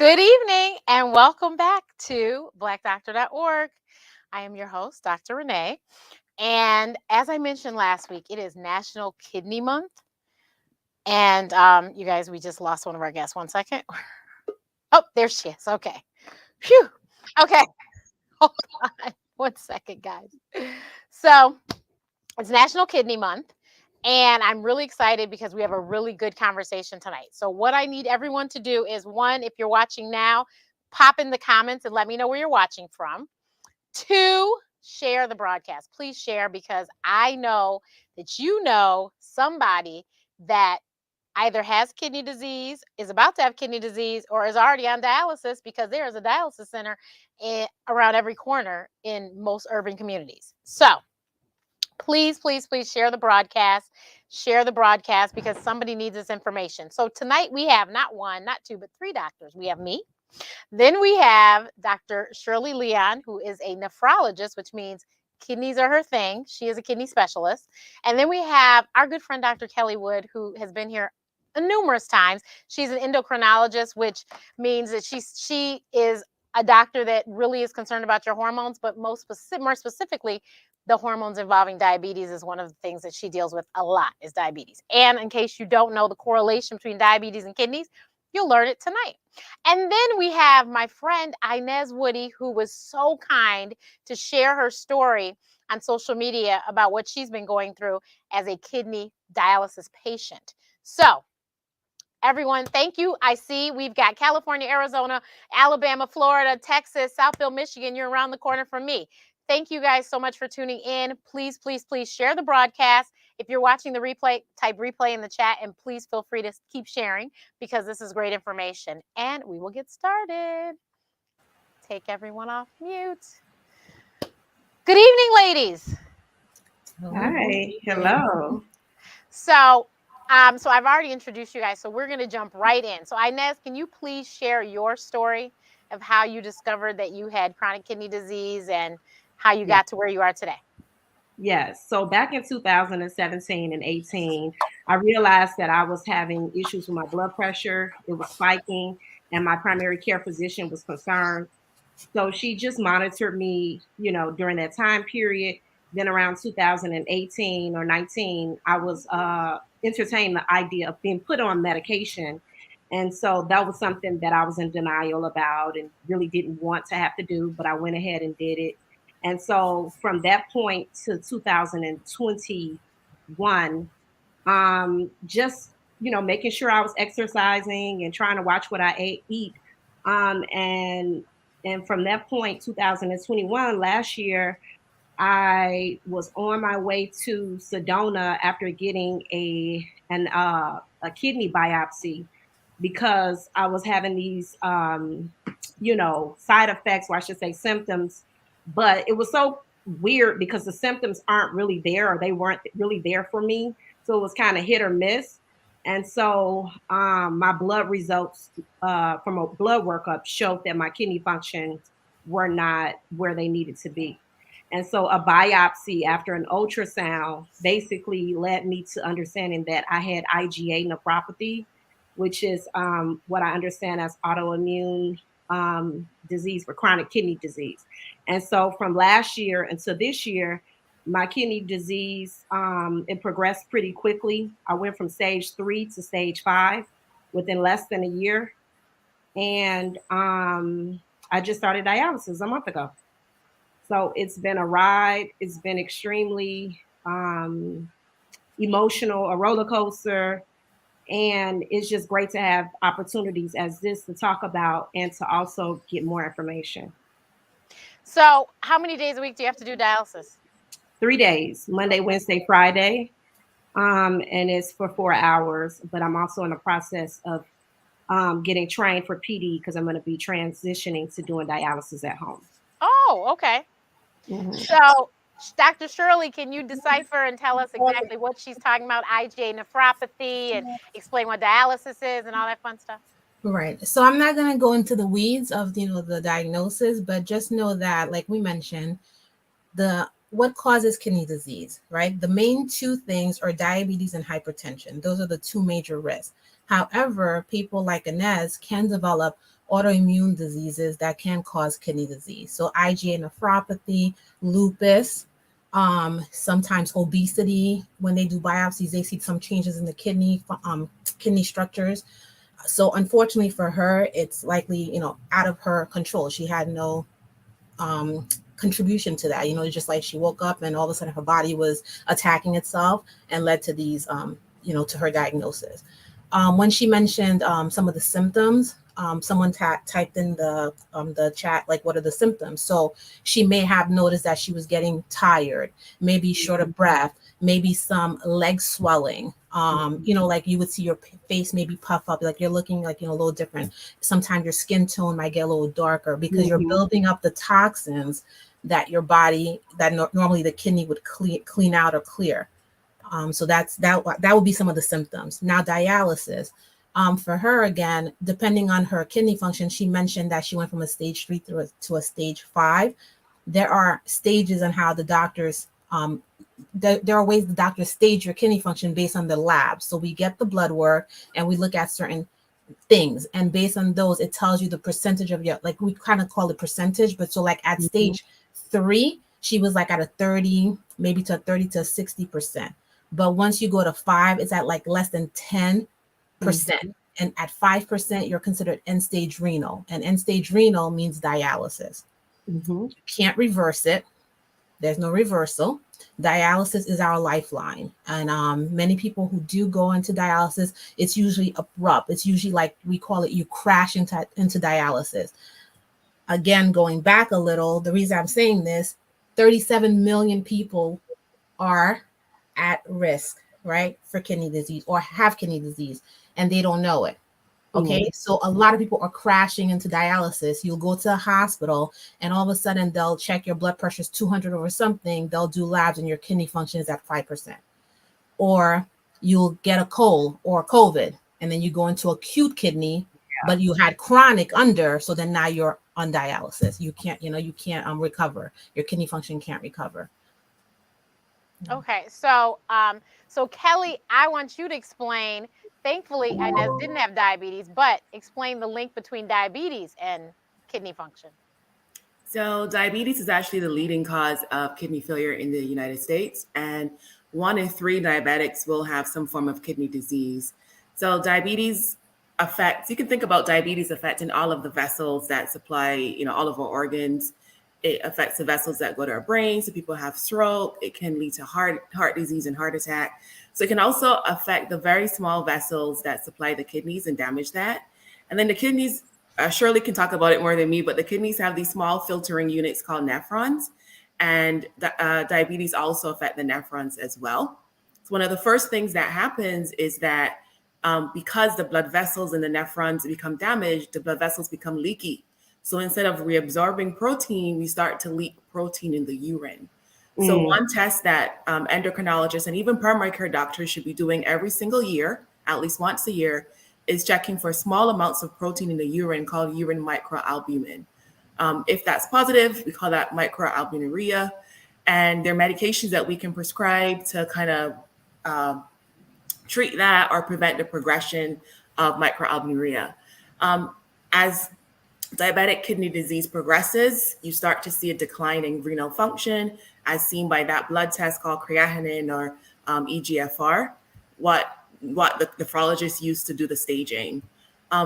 Good evening and welcome back to blackdoctor.org. I am your host, Dr. Renee. And as I mentioned last week, it is National Kidney Month. And you guys, we just lost one of our guests. 1 second. Oh, there she is. Okay. Phew. Okay. Hold on. 1 second, guys. So it's National Kidney Month. And I'm really excited because we have a really good conversation tonight. So, what I need everyone to do is one, if you're watching now, pop in the comments and let me know where you're watching from. Two, share the broadcast. Please share because I know that you know somebody that either has kidney disease, is about to have kidney disease, or is already on dialysis because there is a dialysis center around every corner in most urban communities. So, please, please, please share the broadcast. Share the broadcast because somebody needs this information. So tonight we have not one, not two, but three doctors. We have me. Then we have Dr. Scherly Leon, who is a nephrologist, which means kidneys are her thing. She is a kidney specialist. And then we have our good friend, Dr. Kelly Wood, who has been here numerous times. She's an endocrinologist, which means that she is a doctor that really is concerned about your hormones, but more specifically, the hormones involving diabetes is one of the things that she deals with a lot is diabetes. And in case you don't know the correlation between diabetes and kidneys, you'll learn it tonight. And then we have my friend Inez Woody, who was so kind to share her story on social media about what she's been going through as a kidney dialysis patient. So, everyone, thank you. I see we've got California, Arizona, Alabama, Florida, Texas, Southfield, Michigan. You're around the corner from me. Thank you guys so much for tuning in. Please, please, please share the broadcast. If you're watching the replay, type replay in the chat and please feel free to keep sharing because this is great information. And we will get started. Take everyone off mute. Good evening, ladies. Hi, hello. So I've already introduced you guys, so we're going to jump right in. So Inez, can you please share your story of how you discovered that you had chronic kidney disease and how you got to where you are today? Yes. So back in 2017 and 18, I realized that I was having issues with my blood pressure. It was spiking, and my primary care physician was concerned. So she just monitored me, during that time period. Then around 2018 or 19, I was entertaining the idea of being put on medication. And so that was something that I was in denial about and really didn't want to have to do, but I went ahead and did it. And so from that point to 2021, just, making sure I was exercising and trying to watch what I eat. And from that point, 2021, last year, I was on my way to Sedona after getting a kidney biopsy because I was having these side effects, or I should say symptoms. But it was so weird because the symptoms aren't really there, or they weren't really there for me. So it was kind of hit or miss. And so my blood results from a blood workup showed that my kidney functions were not where they needed to be. And so a biopsy after an ultrasound basically led me to understanding that I had IgA nephropathy, which is what I understand as autoimmune disease for chronic kidney disease. And so from last year until this year, my kidney disease, it progressed pretty quickly. I went from stage 3 to stage 5 within less than a year. And I just started dialysis a month ago. So it's been a ride. It's been extremely emotional, a roller coaster. And it's just great to have opportunities as this to talk about and to also get more information. So how many days a week do you have to do dialysis? 3 days, Monday, Wednesday, Friday. And it's for 4 hours. But I'm also in the process of getting trained for PD because I'm going to be transitioning to doing dialysis at home. Oh, okay. Mm-hmm. So Dr. Scherly, can you decipher and tell us exactly what she's talking about, IgA nephropathy, and explain what dialysis is and all that fun stuff? Right. So I'm not going to go into the weeds of, the diagnosis, but just know that, like we mentioned, what causes kidney disease, right? The main two things are diabetes and hypertension. Those are the two major risks. However, people like Inez can develop autoimmune diseases that can cause kidney disease. So IgA nephropathy, lupus, sometimes obesity. When they do biopsies, they see some changes in the kidney structures. So unfortunately for her, it's likely, out of her control. She had no contribution to that. It's just like she woke up and all of a sudden her body was attacking itself and led to these, to her diagnosis. When she mentioned some of the symptoms, someone typed in the chat, like, what are the symptoms? So she may have noticed that she was getting tired, maybe short of breath, maybe some leg swelling. Like you would see your face maybe puff up, like you're looking like, a little different. Sometimes your skin tone might get a little darker because you're building up the toxins that your body, that normally the kidney would clean out or clear. So that would be some of the symptoms. Now, dialysis. For her, again, depending on her kidney function, she mentioned that she went from a stage 3 to a stage 5. There are stages on how the doctors, there are ways the doctors stage your kidney function based on the lab. So we get the blood work and we look at certain things. And based on those, it tells you the percentage of your, like we kind of call it percentage, but so like at stage 3, she was like at a 30, maybe to 30 to 60%. But once you go to 5, it's at like less than 10%. And at 5%, you're considered end stage renal. And end stage renal means dialysis. You can't reverse it. There's no reversal. Dialysis is our lifeline. And many people who do go into dialysis, it's usually abrupt. It's usually like we call it, you crash into dialysis. Again, going back a little, the reason I'm saying this, 37 million people are at risk, right, for kidney disease or have kidney disease, and they don't know it. Okay, so a lot of people are crashing into dialysis. You'll go to a hospital and all of a sudden they'll check your blood pressure is 200 over something. They'll do labs and your kidney function is at 5%. Or you'll get a cold or COVID and then you go into acute kidney, but you had chronic under. So then now you're on dialysis. You can't recover. Your kidney function can't recover. Okay, so Kelly, I want you to explain. Thankfully, Inez didn't have diabetes, but explain the link between diabetes and kidney function. So diabetes is actually the leading cause of kidney failure in the United States, and 1 in 3 diabetics will have some form of kidney disease. So diabetes affects, you can think about diabetes affecting all of the vessels that supply, all of our organs. It affects the vessels that go to our brain. So people have stroke. It can lead to heart disease and heart attack. So it can also affect the very small vessels that supply the kidneys and damage that. And then the kidneys, Scherly can talk about it more than me, but the kidneys have these small filtering units called nephrons. And diabetes also affect the nephrons as well. So one of the first things that happens is that because the blood vessels and the nephrons become damaged, the blood vessels become leaky. So instead of reabsorbing protein, we start to leak protein in the urine. So one test that endocrinologists and even primary care doctors should be doing every single year, at least once a year, is checking for small amounts of protein in the urine called urine microalbumin. If that's positive, we call that microalbuminuria. And there are medications that we can prescribe to kind of treat that or prevent the progression of microalbuminuria. As diabetic kidney disease progresses, you start to see a decline in renal function, as seen by that blood test called creatinine or EGFR, what the nephrologists use to do the staging.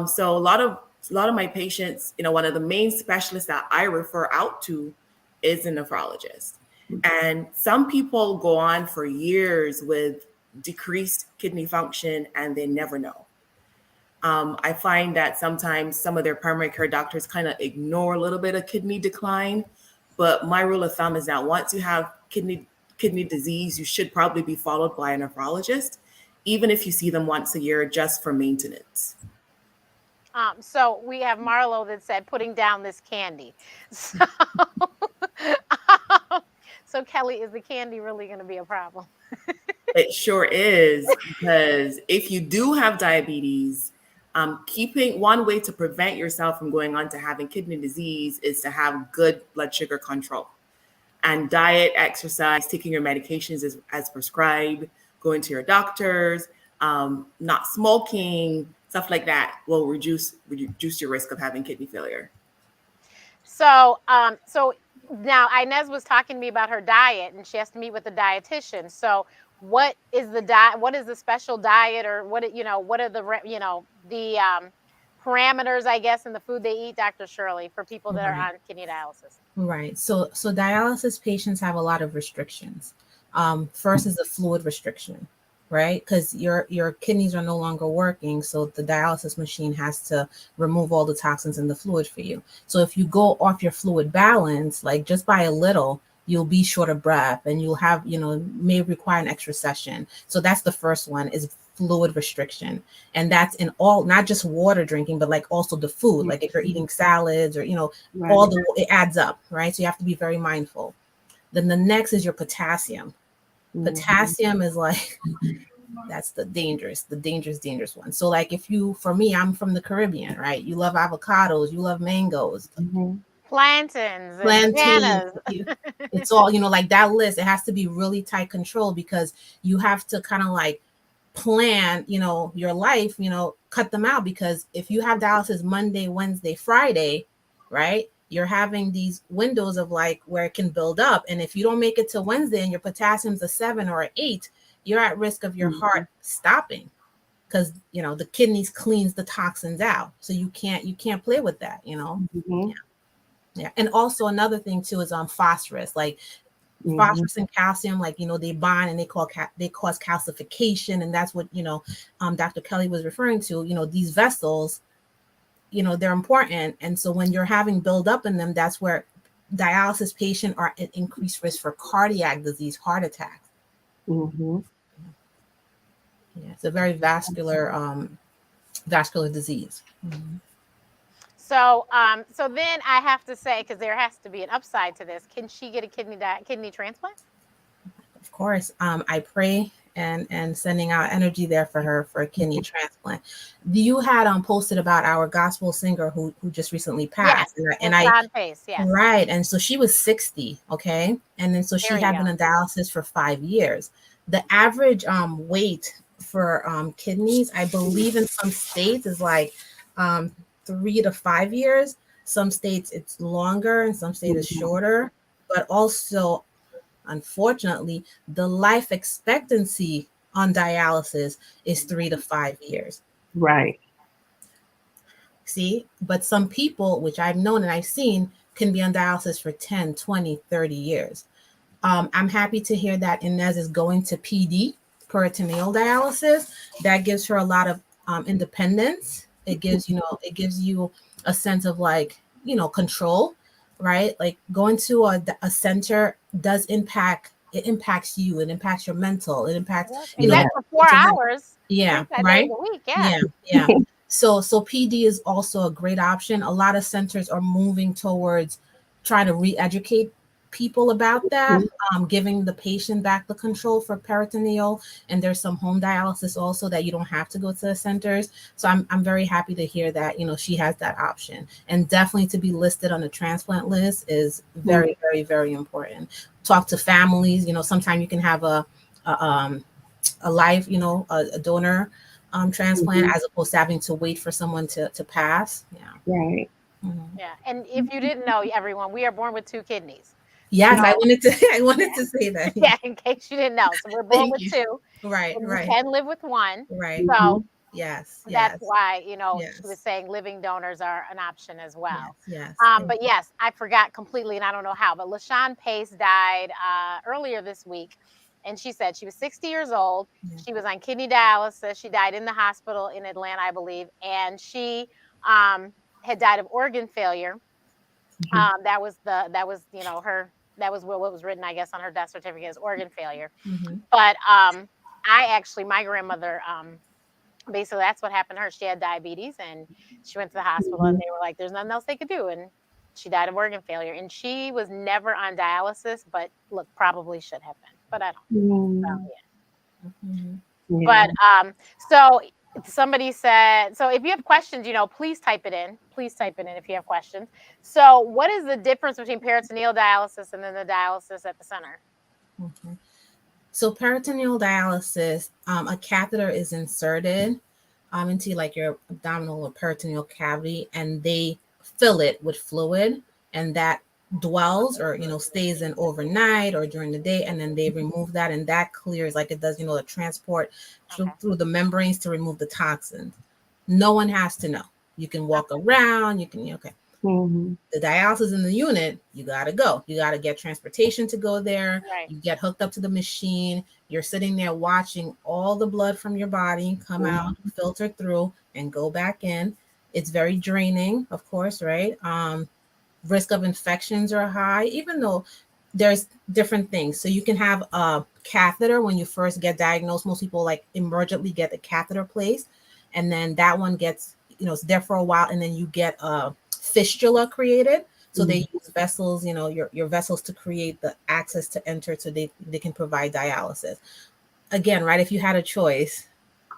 So a lot of my patients, one of the main specialists that I refer out to is a nephrologist. And some people go on for years with decreased kidney function and they never know. I find that sometimes some of their primary care doctors kind of ignore a little bit of kidney decline. But my rule of thumb is that once you have kidney disease, you should probably be followed by a nephrologist, even if you see them once a year just for maintenance. So we have Marlo that said putting down this candy. So, so Kelly, is the candy really going to be a problem? It sure is, because if you do have diabetes, keeping one way to prevent yourself from going on to having kidney disease is to have good blood sugar control. And diet, exercise, taking your medications as prescribed, going to your doctors, not smoking, stuff like that will reduce your risk of having kidney failure. So, so now Inez was talking to me about her diet, and she has to meet with the dietitian. So, what is the diet? What is the special diet, or what what are the the parameters, I guess, in the food they eat, Dr. Scherly, for people that are Right. on kidney dialysis? Right. So dialysis patients have a lot of restrictions. First is the fluid restriction, right? Because your kidneys are no longer working, so the dialysis machine has to remove all the toxins in the fluid for you. So if you go off your fluid balance, like just by a little, you'll be short of breath, and you'll have, may require an extra session. So that's the first one, is fluid restriction. And that's in all, not just water drinking, but like also the food, like if you're eating salads or Right. all it adds up, right? So you have to be very mindful. Then the next is your potassium. Potassium is like, that's the dangerous one. So like for me, I'm from the Caribbean, right? You love avocados, you love mangoes, Plantains and plantains. bananas. It's all, like that list, it has to be really tight control, because you have to kind of like plan, your life, cut them out, because if you have dialysis Monday, Wednesday, Friday, right, you're having these windows of like where it can build up, and if you don't make it to Wednesday and your potassium's a 7 or an 8, you're at risk of your heart stopping, because the kidneys cleans the toxins out. So you can't play with that. Yeah. And also another thing too is phosphorus, like phosphorus and calcium, like they bind and they cause calcification, and that's what Dr. Kelly was referring to. These vessels, they're important, and so when you're having buildup in them, that's where dialysis patients are at increased risk for cardiac disease, heart attacks. Yeah, it's a very vascular disease. So, so then I have to say, because there has to be an upside to this, can she get a kidney transplant? Of course. I pray and sending out energy there for her for a kidney transplant. You had posted about our gospel singer who just recently passed. Yes, and LaShun Pace, yes. Right. And so she was 60, okay? And then so she Very had been young. on dialysis for 5 years. The average weight for kidneys, I believe in some states, is like 3 to 5 years. Some states it's longer, and some states it's shorter. But also, unfortunately, the life expectancy on dialysis is 3 to 5 years. Right. See, but some people, which I've known and I've seen, can be on dialysis for 10, 20, 30 years. I'm happy to hear that Inez is going to PD, peritoneal dialysis. That gives her a lot of independence. It gives you a sense of like, control, right? Like going to a center does impacts you. It impacts your mental. It impacts, And that's for 4 hours. yeah, 3 right. days a week. Yeah. Yeah. So PD is also a great option. A lot of centers are moving towards trying to re-educate people about that, giving the patient back the control for peritoneal. And there's some home dialysis also that you don't have to go to the centers. So I'm very happy to hear that, she has that option. And definitely to be listed on the transplant list is very, very, very important. Talk to families, sometimes you can have a live, a donor transplant, as opposed to having to wait for someone to pass. Yeah. Right. Yeah. And if you didn't know, everyone, we are born with 2 kidneys. Yes, So, I wanted to say that. yeah, in case you didn't know. So we're born with 2. Right, And right. you can live with 1. Right. So Yes. that's why, Yes. she was saying living donors are an option as well. Yes. But yes, I forgot completely, and I don't know how, but LaShun Pace died earlier this week. And she said she was 60 years old. Yeah. She was on kidney dialysis. She died in the hospital in Atlanta, I believe. And she had died of organ failure. That was her, that was what was written, I guess, on her death certificate, is organ failure. But my grandmother, basically that's what happened to her. She had diabetes, and she went to the hospital, and they were like, there's nothing else they could do, and she died of organ failure. And she was never on dialysis, but look, probably should have been, but I don't. So, yeah. But so somebody said, so if you have questions, please type it in. Please type it in if you have questions. So what is the difference between peritoneal dialysis and then the dialysis at the center? So peritoneal dialysis, a catheter is inserted into like your abdominal or peritoneal cavity, and they fill it with fluid, and that dwells or stays in overnight or during the day, and then they remove that, and that clears like it does the transport Okay. through the membranes to remove the toxins. No one has to know. You can walk around, you can okay. Mm-hmm. The dialysis in the unit, you got to go. You got to get transportation to go there. Right. You get hooked up to the machine. You're sitting there watching all the blood from your body come out, filter through, and go back in. It's very draining, of course, right? Risk of infections are high, even though there's different things. So you can have a catheter when you first get diagnosed. Most people like emergently get the catheter placed, and then that one gets, it's there for a while, and then you get a fistula created. So they use vessels, your vessels to create the access to enter so they can provide dialysis. Again, right? If you had a choice,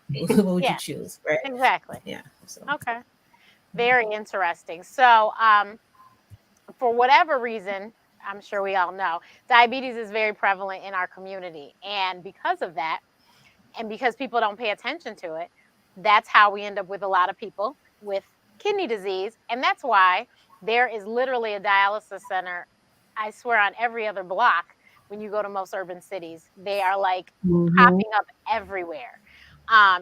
what would you Yeah, choose, right? exactly. Yeah. So Okay. Very interesting. So, for whatever reason, I'm sure we all know, diabetes is very prevalent in our community. And because of that, and because people don't pay attention to it, that's how we end up with a lot of people with kidney disease. And that's why there is literally a dialysis center, I swear, on every other block when you go to most urban cities. They are like Mm-hmm. popping up everywhere.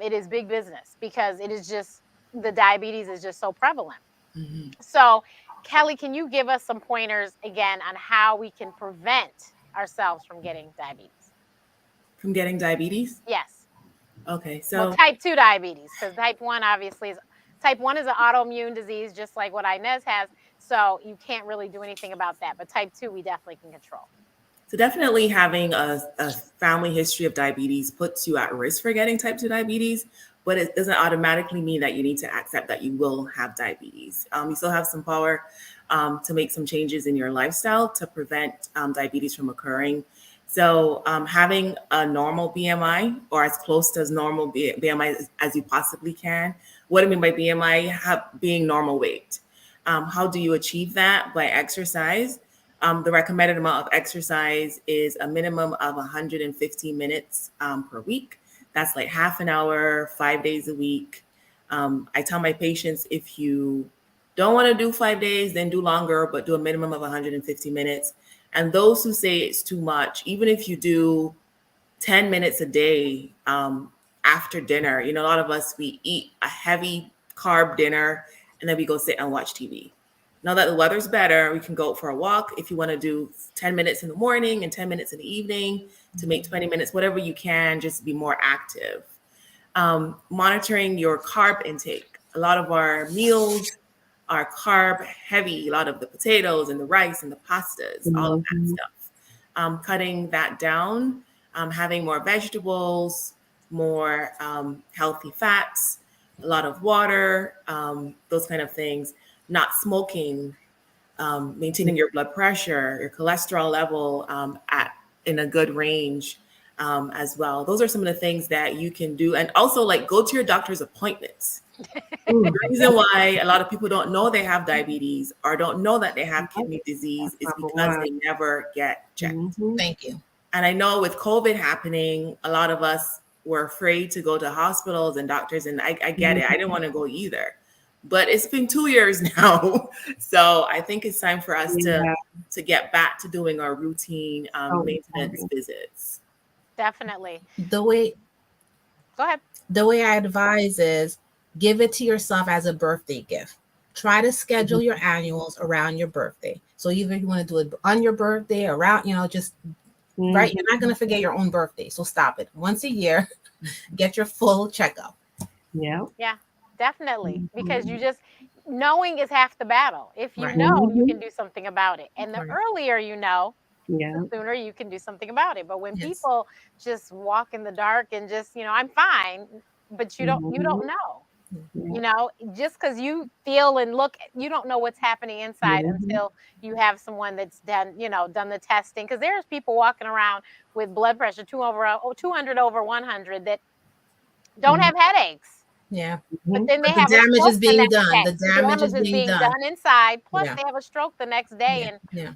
It is big business because it is just the diabetes is just so prevalent. Mhm. So, Kelly, can you give us some pointers again on how we can prevent ourselves from getting diabetes? From getting diabetes? Yes. Okay, Well, so type 2 diabetes, because type 1 obviously is type 1 is an autoimmune disease, just like what Inez has. So you can't really do anything about that. But type 2, we definitely can control. So definitely having a family history of diabetes puts you at risk for getting type 2 diabetes, but it doesn't automatically mean that you need to accept that you will have diabetes. You still have some power to make some changes in your lifestyle to prevent diabetes from occurring. So having a normal BMI or as close to as normal BMI as you possibly can. What I mean by BMI, being normal weight. How do you achieve that? By exercise. The recommended amount of exercise is a minimum of 150 minutes per week. That's like half an hour, 5 days a week. I tell my patients if you don't want to do 5 days, then do longer, but do a minimum of 150 minutes. And those who say it's too much, even if you do 10 minutes a day after dinner, a lot of us, we eat a heavy carb dinner and then we go sit and watch TV. Now that the weather's better, we can go for a walk. If you want to do 10 minutes in the morning and 10 minutes in the evening to make 20 minutes, whatever you can, just be more active. Monitoring your carb intake. A lot of our meals are carb heavy, a lot of the potatoes and the rice and the pastas, all of that Mm-hmm. stuff. Cutting that down, having more vegetables, more healthy fats, a lot of water, those kind of things. Not smoking, maintaining your blood pressure, your cholesterol level at in a good range as well. Those are some of the things that you can do, and also like go to your doctor's appointments. The reason why a lot of people don't know they have diabetes or don't know that they have kidney disease That's is number because one. they never get checked. Mm-hmm. thank you. And I know with COVID happening, a lot of us were afraid to go to hospitals and doctors, and I get it. I didn't want to go either. But it's been 2 years now. So I think it's time for us Yeah. to get back to doing our routine So maintenance important. visits. Definitely. The way Go ahead. the way I advise is give it to yourself as a birthday gift. Try to schedule your annuals around your birthday. So either you want to do it on your birthday, around, just right. You're not going to forget your own birthday. So stop it. Once a year, get your full checkup. Yeah. Yeah, definitely. Because Mm-hmm. you just knowing is half the battle. If you Right. know, you Mm-hmm. can do something about it. And the Right. earlier you know, the Yeah. sooner you can do something about it. But when Yes. people just walk in the dark and just, I'm fine, but you Mm-hmm. don't know. Yeah. Just because you feel and look, you don't know what's happening inside Mm-hmm. until you have someone that's done the testing. Because there's people walking around with blood pressure 200 over 100 that don't have headaches, Yeah. but Mm-hmm. then they But the have a damage stroke is the being next done. day. The The damage damage is is being being done. done inside. Plus, Yeah. they have a stroke the next day, Yeah. and Yeah.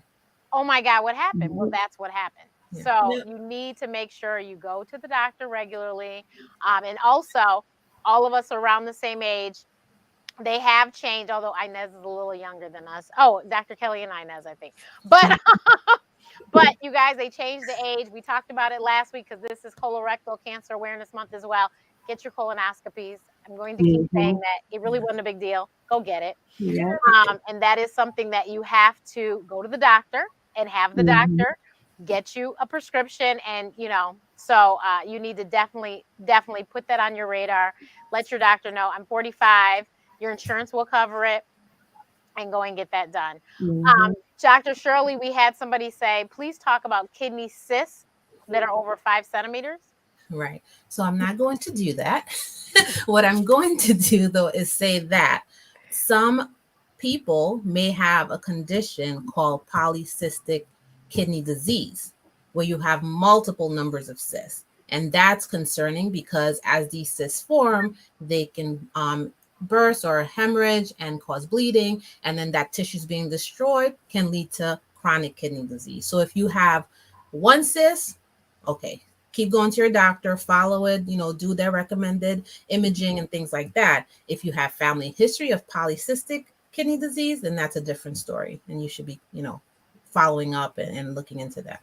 oh my God, what happened? Well, Mm-hmm. that's what happened. Yeah. So No, you need to make sure you go to the doctor regularly, and also all of us are around the same age. They have changed, although Inez is a little younger than us. Oh, Dr. Kelly and Inez, I think. But but you guys, they changed the age. We talked about it last week because this is colorectal cancer awareness month as well. Get your colonoscopies. I'm going to keep saying Mm-hmm. that. It really wasn't a big deal. Go get it. Yeah. And that is something that you have to go to the doctor and have the Mm-hmm. doctor get you a prescription. And, so you need to definitely put that on your radar. Let your doctor know I'm 45. Your insurance will cover it, and go and get that done. Mm-hmm. Dr. Scherly, we had somebody say, please talk about kidney cysts that are over 5 centimeters. Right. So I'm not going to do that. What I'm going to do, though, is say that some people may have a condition called polycystic kidney disease, where you have multiple numbers of cysts. And that's concerning because as these cysts form, they can burst or hemorrhage and cause bleeding. And then that tissues being destroyed can lead to chronic kidney disease. So if you have one cyst, okay, keep going to your doctor, follow it, do their recommended imaging and things like that. If you have family history of polycystic kidney disease, then that's a different story. And you should be, following up and looking into that.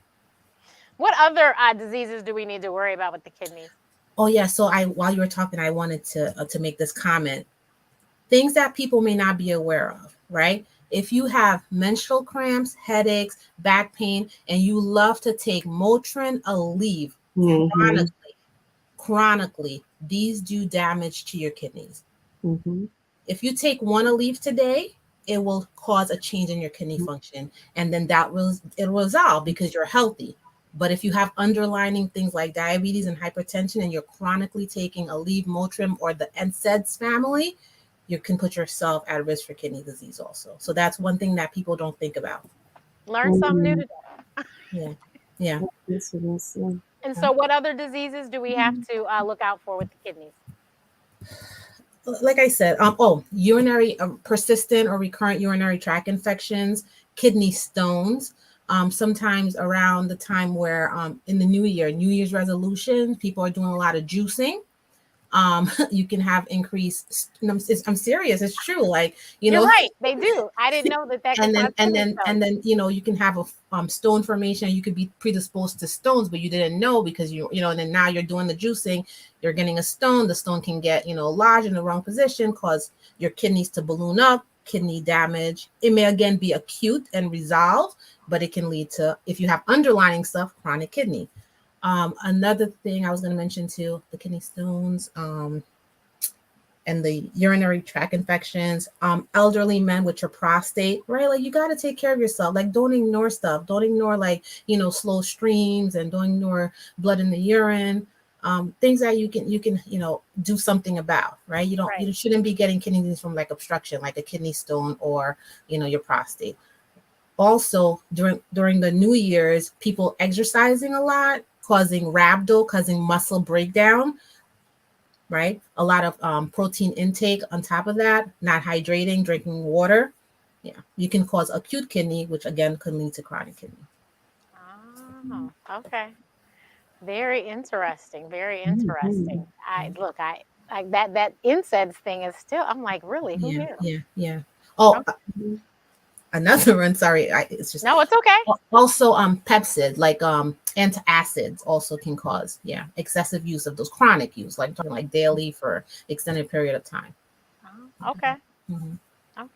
What other diseases do we need to worry about with the kidneys? Oh yeah. So while you were talking, I wanted to make this comment. Things that people may not be aware of, right? If you have menstrual cramps, headaches, back pain, and you love to take Motrin, Aleve Mm-hmm. chronically, these do damage to your kidneys. Mm-hmm. If you take one Aleve today, it will cause a change in your kidney function, and then it'll resolve because you're healthy. But if you have underlying things like diabetes and hypertension, and you're chronically taking Aleve, Motrin, or the NSAIDs family, you can put yourself at risk for kidney disease also. So that's one thing that people don't think about. Learn something new today. Yeah. Yeah. Yes, it is. Yeah. And so, what other diseases do we have to look out for with the kidneys? Like I said, urinary persistent or recurrent urinary tract infections, kidney stones. Sometimes around the time where in the New Year's resolution, people are doing a lot of juicing. You can have increased. I'm serious. It's true. Like You're right. They do. I didn't know that and could then cause kidney stones. you can have a stone formation. You could be predisposed to stones, but you didn't know because and then now you're doing the juicing, you're getting a stone. The stone can get large in the wrong position, cause your kidneys to balloon up, kidney damage. It may again be acute and resolve, but it can lead to, if you have underlying stuff, chronic kidney. Another thing I was going to mention too, the kidney stones, and the urinary tract infections, elderly men with your prostate, right? Like you got to take care of yourself. Like don't ignore stuff. Don't ignore slow streams, and don't ignore blood in the urine. Things that you can do something about, right? You shouldn't be getting kidney disease from like obstruction, like a kidney stone or your prostate. Also during the New Year's, people exercising a lot, causing rhabdo, causing muscle breakdown, right? A lot of protein intake on top of that, not hydrating, drinking water. Yeah, you can cause acute kidney, which again could lead to chronic kidney. Oh, okay. Very interesting. Very interesting. I that NSAIDs thing is still. I'm like, really? Who Yeah, knew? yeah. Oh, Okay. another one. Sorry, it's just No, it's okay. also Pepsid, like antacids also can cause excessive use of those, chronic use, like talking like daily for extended period of time. Oh, okay. Mm-hmm. Okay.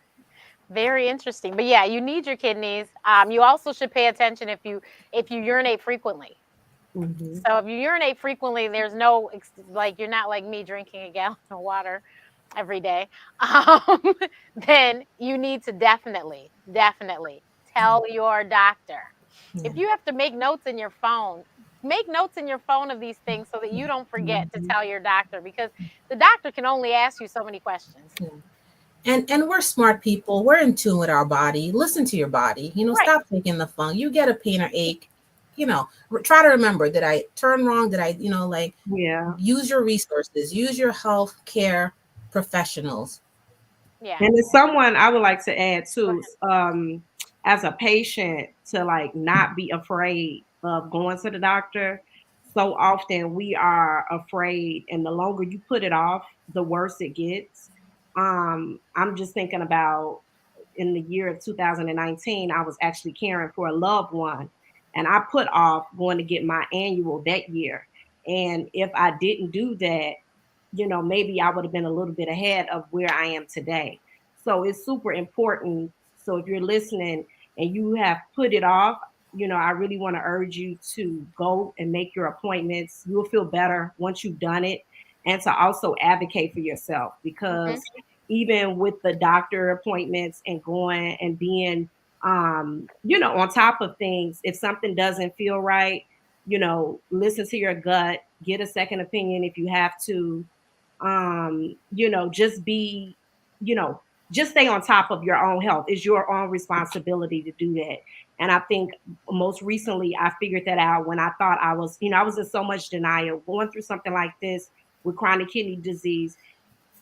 Very interesting. But yeah, you need your kidneys. You also should pay attention if you urinate frequently. Mm-hmm. So if you urinate frequently, there's like you're not like me drinking a gallon of water every day. Then you need to definitely tell your doctor. Yeah. If you have to make notes in your phone, make notes in your phone of these things so that you don't forget to tell your doctor, because the doctor can only ask you so many questions. Yeah. And we're smart people. We're in tune with our body. Listen to your body. Right. Stop taking the fun. You get a pain or ache. Try to remember, did I turn wrong? Did I, Yeah. use your resources, use your health care professionals. Yeah. And there's someone I would like to add too, as a patient, to like not be afraid of going to the doctor. so often we are afraid, and the longer you put it off, the worse it gets. I'm just thinking about in the year of 2019, I was actually caring for a loved one, and I put off going to get my annual that year. And if I didn't do that, maybe I would have been a little bit ahead of where I am today. So it's super important. So if you're listening and you have put it off, I really want to urge you to go and make your appointments. You'll feel better once you've done it, and to also advocate for yourself, Mhm. because even with the doctor appointments and going and being, on top of things, if something doesn't feel right, listen to your gut, get a second opinion if you have to. Just be, you know, just stay on top of your own health. It's your own responsibility to do that. And I think most recently I figured that out when I thought I was in so much denial going through something like this with chronic kidney disease.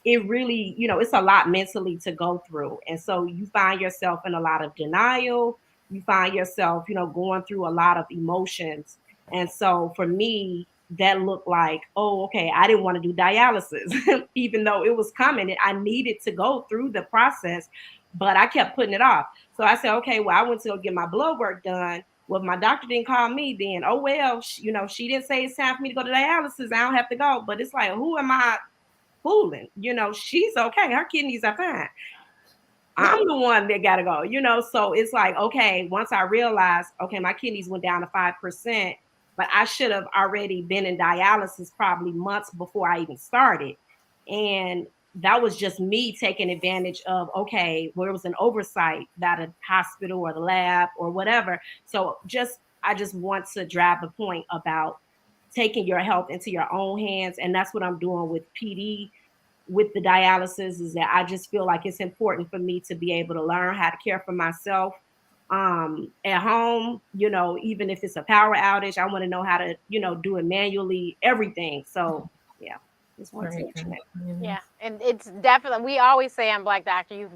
It really, it's a lot mentally to go through. And so you find yourself in a lot of denial. You find yourself, going through a lot of emotions. And so for me, that looked like, oh, okay, I didn't want to do dialysis, even though it was coming and I needed to go through the process, but I kept putting it off. So I said, okay, well, I went to go get my blood work done. Well, my doctor didn't call me then. Oh, well, she didn't say it's time for me to go to dialysis. I don't have to go. But it's like, who am I fooling? She's okay. Her kidneys are fine. I'm the one that gotta go. So it's like, okay, once I realized, okay, my kidneys went down to 5%, but I should have already been in dialysis probably months before I even started. And that was just me taking advantage of, okay, where it was an oversight that a hospital or the lab or whatever. So I just want to drive the point about taking your health into your own hands. And that's what I'm doing with PD, with the dialysis, is that I just feel like it's important for me to be able to learn how to care for myself at home. Even if it's a power outage, I want to know how to, do it manually, everything. So yeah, just wanted to Very mention good. that. Yeah, and it's definitely, we always say on Black Doctor,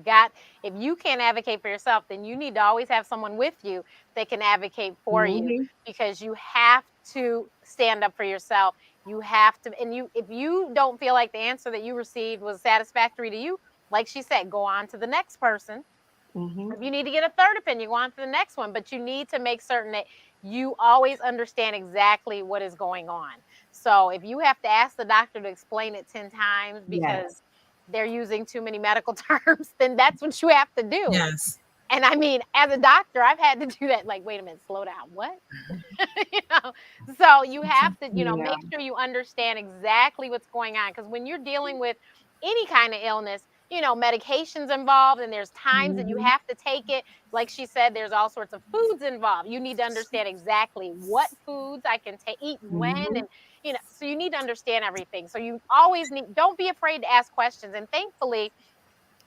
if you can't advocate for yourself, then you need to always have someone with you that can advocate for you, Mm-hmm. because you have to stand up for yourself. You have to, and if you don't feel like the answer that you received was satisfactory to you, like she said, go on to the next person. Mm-hmm. If you need to get a third opinion, go on to the next one, but you need to make certain that you always understand exactly what is going on. So if you have to ask the doctor to explain it 10 times Yes. because they're using too many medical terms, then that's what you have to do. Yes. And I mean, as a doctor, I've had to do that. Like, wait a minute, slow down. What? you know, so you have to, Yeah. make sure you understand exactly what's going on. Because when you're dealing with any kind of illness, medications involved, and there's times that you Mm-hmm. have to take it. Like she said, there's all sorts of foods involved. You need to understand exactly what foods I can eat when, Mm-hmm. and so you need to understand everything. So you always don't be afraid to ask questions. And thankfully,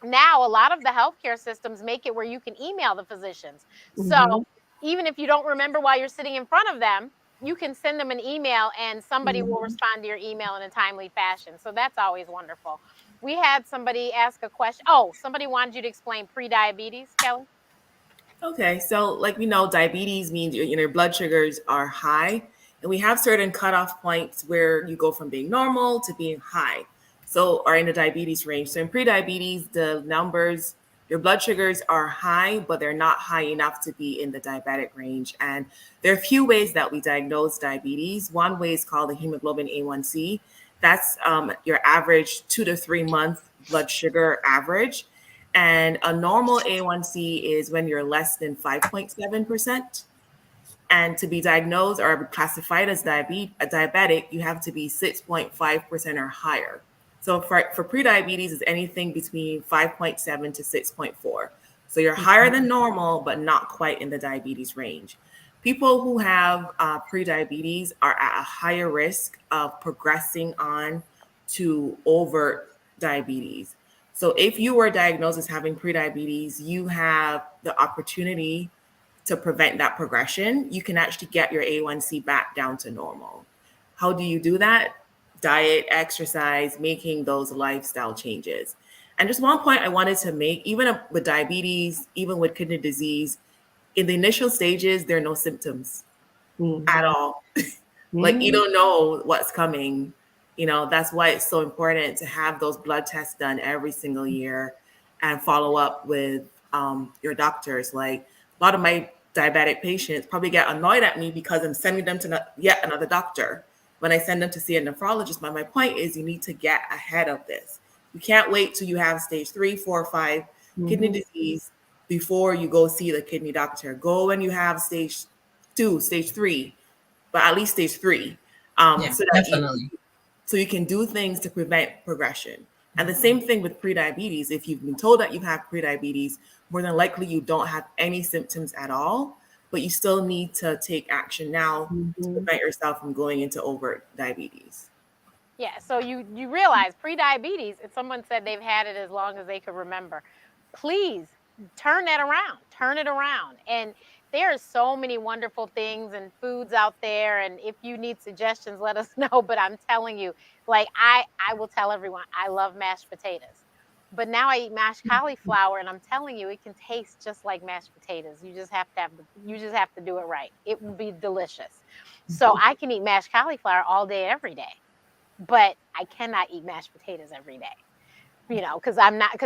now a lot of the healthcare systems make it where you can email the physicians. So Mm-hmm. even if you don't remember while you're sitting in front of them, you can send them an email and somebody will Mm-hmm. respond to your email in a timely fashion. So that's always wonderful. We had somebody ask a question. Oh, somebody wanted you to explain pre-diabetes, Kelly. Okay, so like we know, diabetes means your blood sugars are high, and we have certain cutoff points where you go from being normal to being high. So, are in the diabetes range. So, in pre-diabetes, the numbers, your blood sugars are high, but they're not high enough to be in the diabetic range. And there are a few ways that we diagnose diabetes. One way is called the hemoglobin A1C. That's your average 2 to 3 month blood sugar average. And a normal A1C is when you're less than 5.7%. And to be diagnosed or classified as a diabetic, you have to be 6.5% or higher. So for prediabetes, it's anything between 5.7 to 6.4. So you're higher than normal, but not quite in the diabetes range. People who have prediabetes are at a higher risk of progressing on to overt diabetes. So if you were diagnosed as having prediabetes, you have the opportunity to prevent that progression. You can actually get your A1C back down to normal. How do you do that? Diet, exercise, making those lifestyle changes. And just one point I wanted to make, even with diabetes, even with kidney disease, in the initial stages, there are no symptoms at Mm-hmm. all. Like you Mhm. don't know what's coming. That's why it's so important to have those blood tests done every single year and follow up with your doctors. Like a lot of my diabetic patients probably get annoyed at me because I'm sending them to yet another doctor when I send them to see a nephrologist. But my point is, you need to get ahead of this. You can't wait till you have stage 3, 4, 5 kidney Mhm. disease before you go see the kidney doctor. Go when you have stage 2, stage 3, but at least stage 3, Yeah, so that definitely. you can do things to prevent progression. And the same thing with prediabetes. If you've been told that you have prediabetes, more than likely you don't have any symptoms at all, but you still need to take action now to Mhm. prevent yourself from going into overt diabetes. Yeah, so you realize pre-diabetes, if someone said they've had it as long as they could remember, please turn that around. Turn it around. And there are so many wonderful things and foods out there. And if you need suggestions, let us know. But I'm telling you, like I will tell everyone, I love mashed potatoes. But now I eat mashed cauliflower, and I'm telling you, it can taste just like mashed potatoes. You just have to do it right. It will be delicious. So I can eat mashed cauliflower all day, every day, but I cannot eat mashed potatoes every day. Because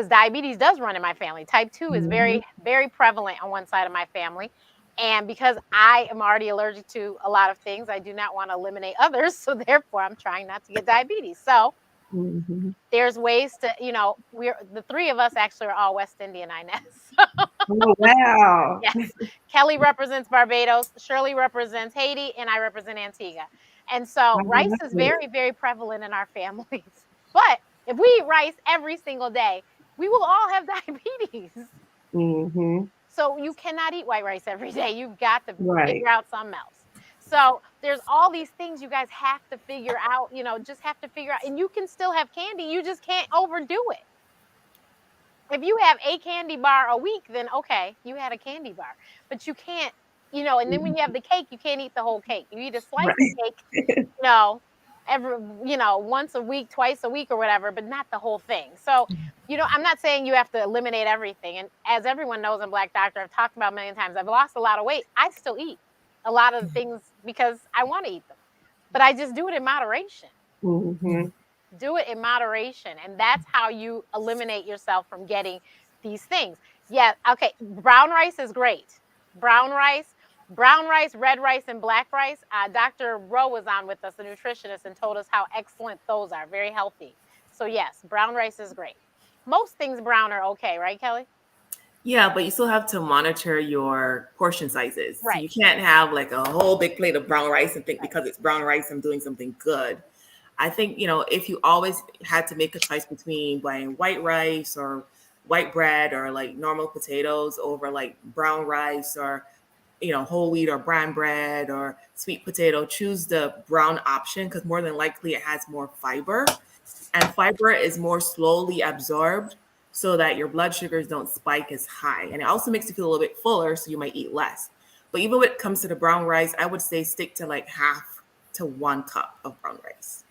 diabetes does run in my family. Type 2 is Mhm. very, very prevalent on one side of my family. And because I am already allergic to a lot of things, I do not want to eliminate others. So therefore, I'm trying not to get diabetes. So Mhm. there's ways to, we're the three of us actually are all West Indian, Inez. Oh, wow. Yes. Kelly represents Barbados, Shirley represents Haiti, and I represent Antigua. And I so rice love is it. very, very prevalent in our families. But if we eat rice every single day, we will all have diabetes. Mhm. So you cannot eat white rice every day. You've got to Right. figure out something else. So there's all these things you guys have to figure out, just have to figure out. And you can still have candy, you just can't overdo it. If you have a candy bar a week, then okay, you had a candy bar. But you can't, and then when you have the cake, you can't eat the whole cake. You eat a slice of Right. cake, you know, every, once a week, twice a week or whatever, but not the whole thing. So, I'm not saying you have to eliminate everything. And as everyone knows in Black Doctor, I've talked about many times, I've lost a lot of weight. I still eat a lot of the things because I want to eat them, but I just do it in moderation. Mhm. Do it in moderation, and that's how you eliminate yourself from getting these things. Yeah, okay, brown rice is great. brown rice brown rice, red rice, and black rice. Dr. Rowe was on with us, a nutritionist, and told us how excellent those are, very healthy. So yes, brown rice is great. Most things brown are okay, right, Kelly? Yeah, but you still have to monitor your portion sizes. So Right, you can't have like a whole big plate of brown rice and think because it's brown rice, I'm doing something good. I think, if you always had to make a choice between buying white rice or white bread or like normal potatoes over like brown rice or, whole wheat or brown bread or sweet potato, choose the brown option because more than likely it has more fiber, and fiber is more slowly absorbed so that your blood sugars don't spike as high. And it also makes you feel a little bit fuller, so you might eat less. But even when it comes to the brown rice, I would say stick to like half to 1 cup of brown rice.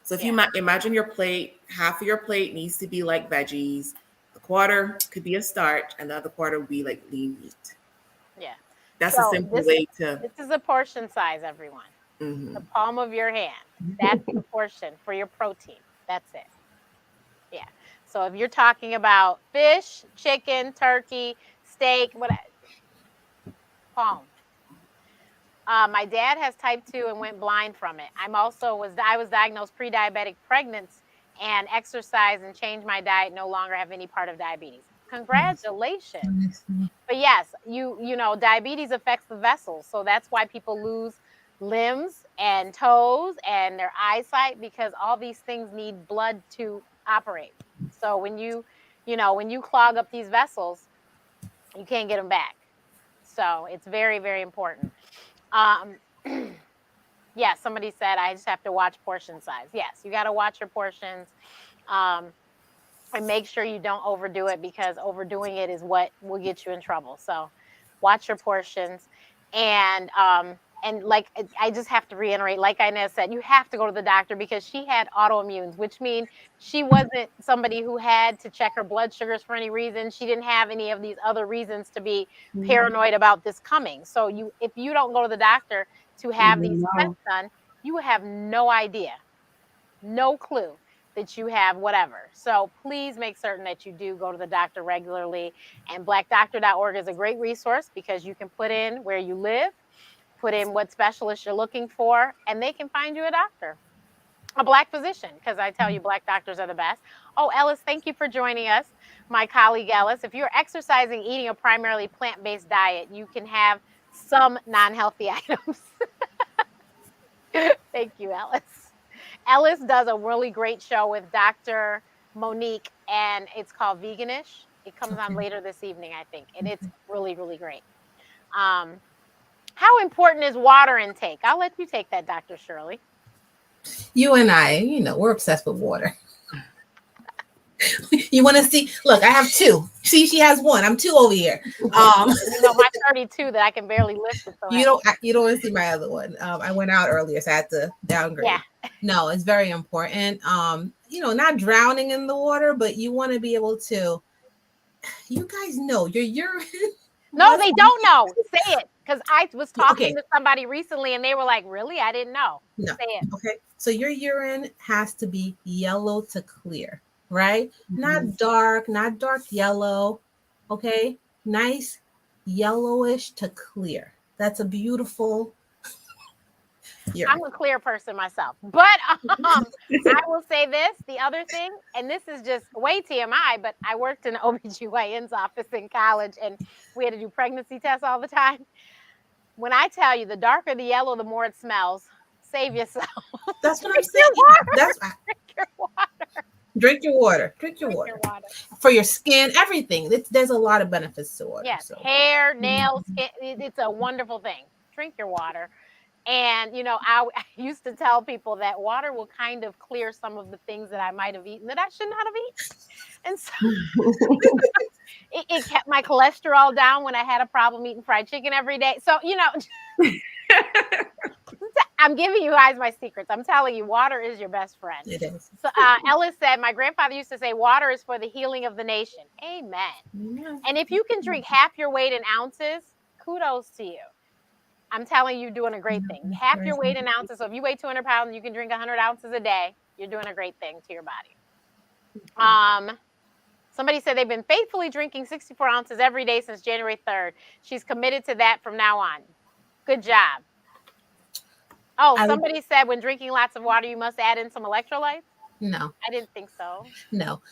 So if you yeah, imagine your plate, half of your plate needs to be like veggies, a quarter could be a starch, and the other quarter would be like lean meat. yeah. That's a So simple this way to. this is a portion size, everyone. The Mhm. palm of your hand. That's the portion for your protein. That's it. Yeah. So if you're talking about fish, chicken, turkey, steak, what, palm. My dad has type 2 and went blind from it. I was diagnosed pre-diabetic pregnant, and exercise and change my diet, no longer have any part of diabetes. Yes. Congratulations. Honestly. But yes, diabetes affects the vessels. So that's why people lose limbs and toes and their eyesight, because all these things need blood to operate. So when you clog up these vessels, you can't get them back. So it's very, very important. Um, yeah, somebody said I just have to watch portion size. Yes, you got to watch your portions. Um, and make sure you don't overdo it, because overdoing it is what will get you in trouble. So watch your portions. And like I just have to reiterate, like Inez said, you have to go to the doctor, because she had autoimmunes, which mean she wasn't somebody who had to check her blood sugars for any reason. She didn't have any of these other reasons to be Mhm. paranoid about this coming. So if you don't go to the doctor to have these tests No. done, you have no idea, no clue that you have whatever. So please make certain that you do go to the doctor regularly. And blackdoctor.org is a great resource because you can put in where you live, put in what specialist you're looking for, and they can find you a doctor, a Black physician, because I tell you, Black doctors are the best. Oh, Ellis, thank you for joining us, my colleague Ellis. If you're exercising, eating a primarily plant-based diet, you can have some non-healthy items. Thank you, Ellis. Ellis does a really great show with Dr. Monique, and it's called Veganish. It comes on later this evening, I think, and it's really, really great. How important is water intake? I'll let you take that, Dr. Scherly. You and I, we're obsessed with water. You want to see? Look, I have two. See, she has one. I'm two over here. My 32 that I can barely lift it. So you don't want to see my other one. I went out earlier, so I had to downgrade. Yeah. No, it's very important. Not drowning in the water, but you want to be able to. You guys know your urine. No, they don't know. Say it, because I was talking to somebody recently, and they were like, "Really? I didn't know." No. Say it. Okay, so your urine has to be yellow to clear. Right? Not dark yellow. Okay? Nice yellowish to clear. That's a beautiful urine. I'm a clear person myself. But I will say this, the other thing, and this is just way TMI, but I worked in OBGYN's office in college, and we had to do pregnancy tests all the time. When I tell you, the darker the yellow, the more it smells. Save yourself. That's what I'm saying. Drink your water. Drink your water. Drink your water. For your skin, everything. There's a lot of benefits to water. Yes, so. Hair, nails, skin. It's a wonderful thing. Drink your water. And, I used to tell people that water will kind of clear some of the things that I might have eaten that I should not have eaten. And so it kept my cholesterol down when I had a problem eating fried chicken every day. So, I'm giving you guys my secrets. I'm telling you, water is your best friend. It is. So Ellis said, my grandfather used to say, water is for the healing of the nation. Amen. Yes. And if you can drink half your weight in ounces, kudos to you. I'm telling you, doing a great thing. Half your weight in ounces. So if you weigh 200 pounds, you can drink 100 ounces a day. You're doing a great thing to your body. Somebody said they've been faithfully drinking 64 ounces every day since January 3rd. She's committed to that from now on. Good job. Oh, somebody said when drinking lots of water, you must add in some electrolytes. No, I didn't think so. No,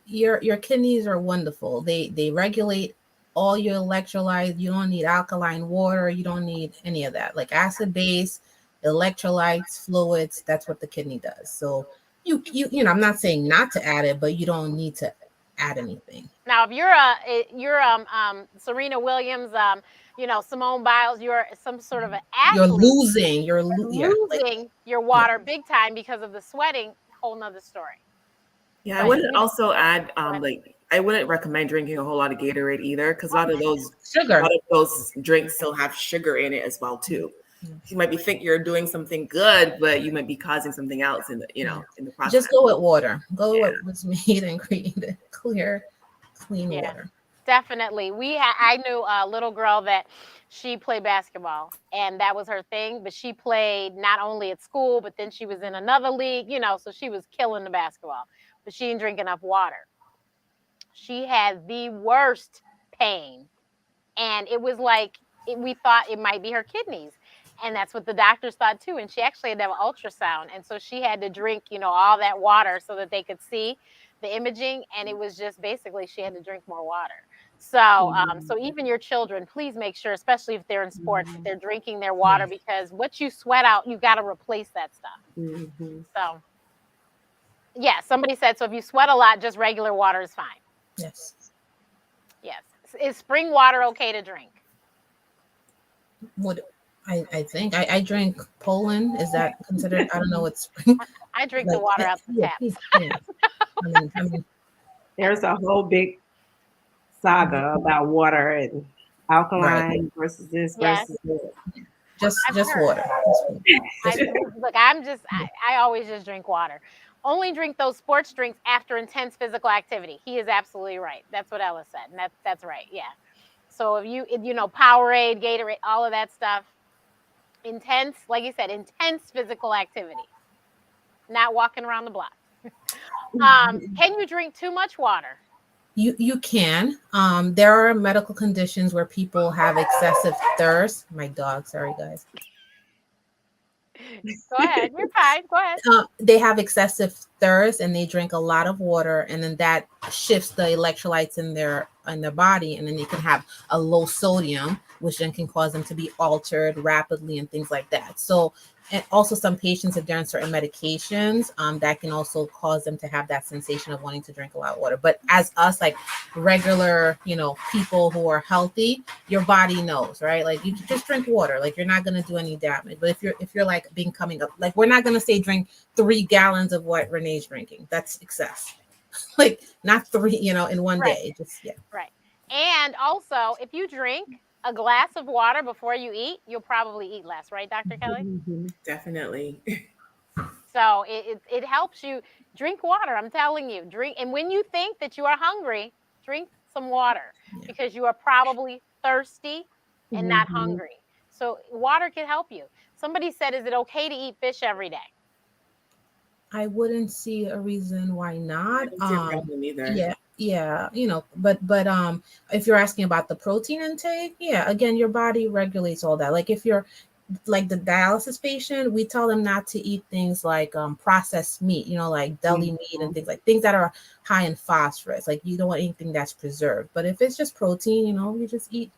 your kidneys are wonderful. They regulate all your electrolytes. You don't need alkaline water. You don't need any of that. Like acid base, electrolytes, fluids. That's what the kidney does. So you I'm not saying not to add it, but you don't need to add anything. Now, if you're Serena Williams, Simone Biles, you're some sort of an athlete. You're losing your water big time because of the sweating. Whole nother story. Yeah, I wouldn't also add I wouldn't recommend drinking a whole lot of Gatorade either, because a lot of those drinks still have sugar in it as well too. You might be thinking you're doing something good, but you might be causing something else in the in the process. Just go with water. Go with what's made and created. Clean water. Definitely. I knew a little girl that she played basketball, and that was her thing. But she played not only at school, but then she was in another league. So she was killing the basketball, but she didn't drink enough water. She had the worst pain, and it was like we thought it might be her kidneys. And that's what the doctors thought too. And she actually had to have an ultrasound. And so she had to drink, all that water so that they could see the imaging. And it was just basically she had to drink more water. So so even your children, please make sure, especially if they're in sports, that they're drinking their water, because what you sweat out, you got to replace that stuff. So yeah, somebody said, so if you sweat a lot, just regular water is fine. Yes. Yes. Is spring water okay to drink? I think I drink Poland. Is that considered? I don't know what spring. I drink the water out the tap. I mean, there's a whole big saga about water and alkaline versus this versus this. Just water. Look, I always just drink water. Only drink those sports drinks after intense physical activity. He is absolutely right. That's what Ella said, and that's right. Yeah. So if you Powerade, Gatorade, all of that stuff, Intense, like you said, intense physical activity, not walking around the block. Can you drink too much water? You can. There are medical conditions where people have excessive thirst. My dog, sorry guys. Go ahead. You're fine. Go ahead. They have excessive thirst and they drink a lot of water, and then that shifts the electrolytes in their body, and then they can have a low sodium, which then can cause them to be altered rapidly and things like that. So, and also some patients, if they're on certain medications, that can also cause them to have that sensation of wanting to drink a lot of water. But as us, like regular, people who are healthy, your body knows, right? Like you just drink water, like you're not gonna do any damage. But if you're like being coming up, like we're not gonna say drink 3 gallons of what Renee's drinking. That's excess. Like not three, in one Right. day. Just yeah. Right. And also, if you drink a glass of water before you eat, you'll probably eat less, right, Dr. Kelly? Definitely. So it helps you drink water. I'm telling you, drink. And when you think that you are hungry, drink some water because you are probably thirsty and not hungry. So water can help you. Somebody said, is it okay to eat fish every day? I wouldn't see a reason why I not. don't see a problem either. Yeah, but if you're asking about the protein intake, yeah, again, your body regulates all that. Like if you're like the dialysis patient, we tell them not to eat things like processed meat, like deli meat and things that are high in phosphorus. Like you don't want anything that's preserved. But if it's just protein, you just eat.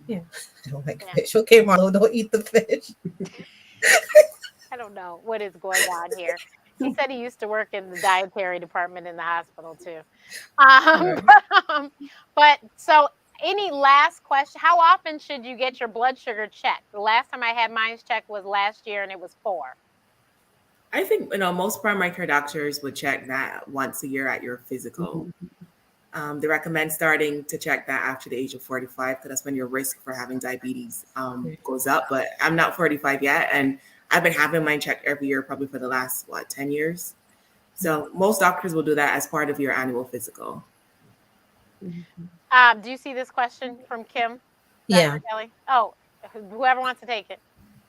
Yeah, I don't like fish. Okay, Marlo, don't eat the fish. I don't know what is going on here. He said he used to work in the dietary department in the hospital too. But so any last question? How often should you get your blood sugar checked? The last time I had mine checked was last year and it was 4. I think most primary care doctors would check that once a year at your physical. They recommend starting to check that after the age of 45 because that's when your risk for having diabetes goes up. But I'm not 45 yet, and I've been having mine checked every year probably for the last 10 years. So most doctors will do that as part of your annual physical. Do you see this question from Kim? Yeah. Dr. Kelly? Oh, whoever wants to take it.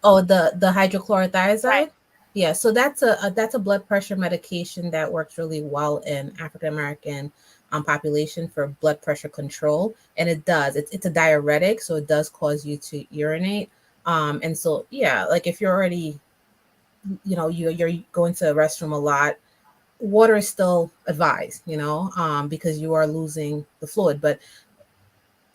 Oh, the hydrochlorothiazide. Right. Yeah, so that's a blood pressure medication that works really well in African American population for blood pressure control, and it's a diuretic, so it does cause you to urinate. And so yeah, like if you're already, you're going to the restroom a lot, water is still advised, because you are losing the fluid. But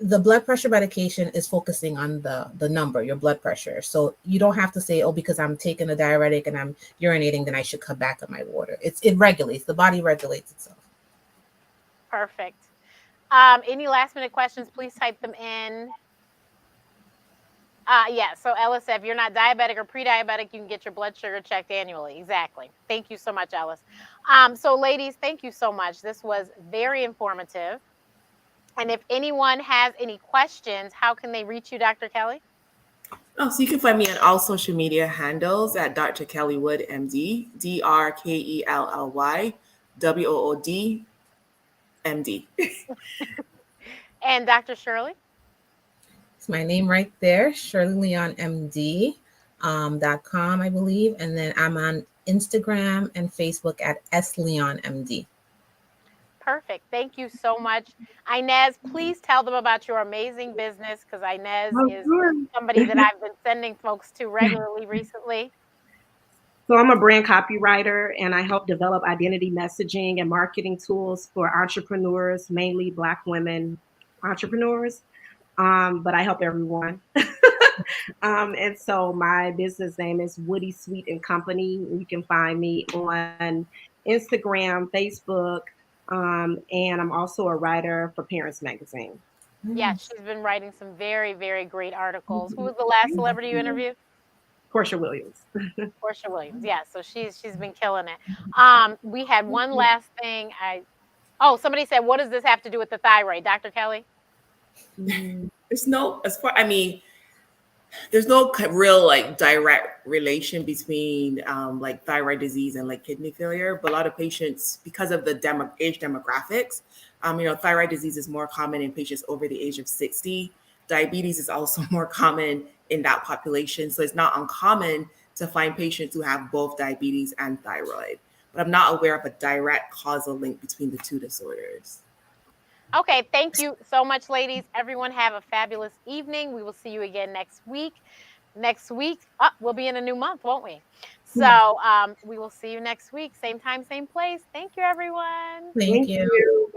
the blood pressure medication is focusing on the number, your blood pressure. So you don't have to say, oh, because I'm taking a diuretic and I'm urinating, then I should cut back on my water. It regulates, the body regulates itself. Perfect. Any last minute questions, please type them in. Yeah, so Ellis said, if you're not diabetic or pre-diabetic, you can get your blood sugar checked annually. Exactly. Thank you so much, Ellis. So ladies, thank you so much. This was very informative. And if anyone has any questions, how can they reach you, Dr. Kelly? Oh, so you can find me on all social media handles at Dr. Kelly Wood, MD, DrKelly WOOD, MD. And Dr. Scherly? It's my name right there, Scherly Leon, MD. .com, I believe, and then I'm on Instagram and Facebook at SLeonMD. Perfect. Thank you so much. Inez, please tell them about your amazing business because Inez is somebody that I've been sending folks to regularly recently. So I'm a brand copywriter and I help develop identity messaging and marketing tools for entrepreneurs, mainly Black women entrepreneurs. But I help everyone. And so my business name is Woody Sweet and Company. You can find me on Instagram, Facebook, and I'm also a writer for Parents Magazine. Yeah, she's been writing some very, very great articles. Who was the last celebrity you interviewed? Portia Williams. Portia Williams. Yeah, so she's been killing it. We had one last thing. Somebody said, what does this have to do with the thyroid, Dr. Kelly? There's no real direct relation between thyroid disease and kidney failure, but a lot of patients, because of the age demographics, thyroid disease is more common in patients over the age of 60. diabetes is also more common in that population. So it's not uncommon to find patients who have both diabetes and thyroid. But I'm not aware of a direct causal link between the two disorders. Okay, thank you so much, ladies. Everyone have a fabulous evening. We will see you again next week. Next week, we'll be in a new month, won't we? So we will see you next week. Same time, same place. Thank you, everyone. Thank Thank you. you.